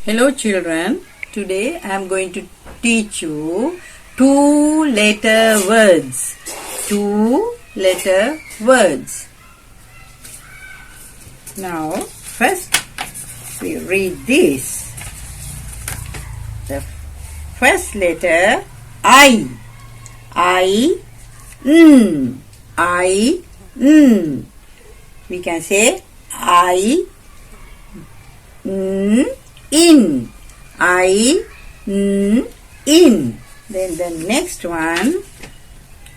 Hello children, today I am going to teach you two-letter words. Two-letter words. Now first we read this. The first letter I. We can say I, in. In. Then the next one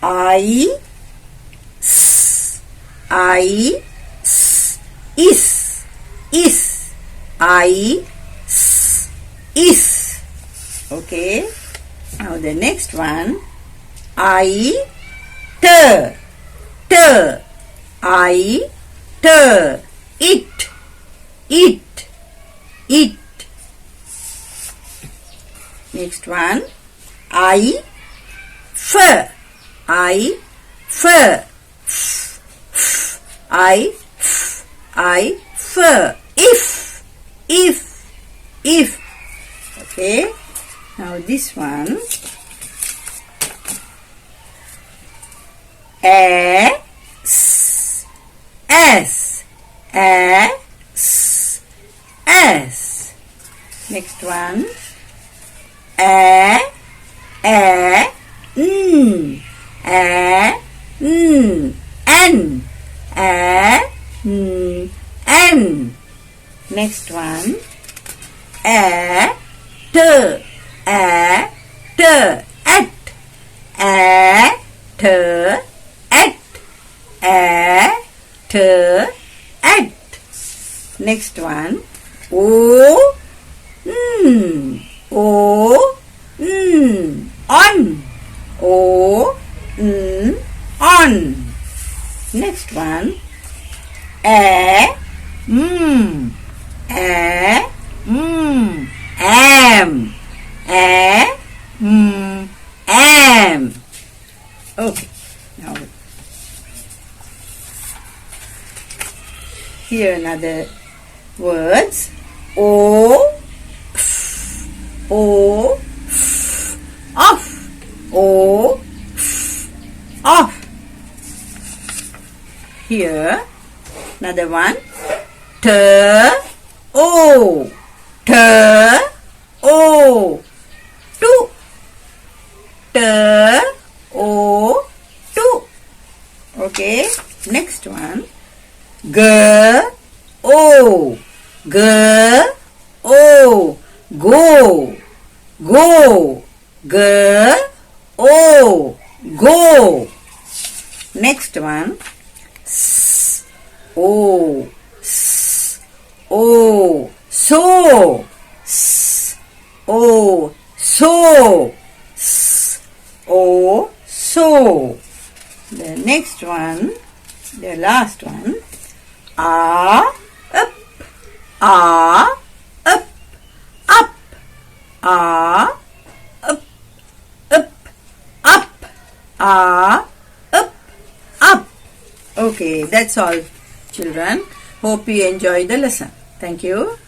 I, s. Is. I, s. Is. Okay. Now the next one I, t. I, t. It. Next one I, f. If. Okay. Now this one as. Next one N. Next one at. Next one O. On. Next one am. Okay. Now here another words off. Here another one to. Okay. Next one go. Next one so. The next one, the last one, up. Okay, that's all, children. Hope you enjoy the lesson. Thank you.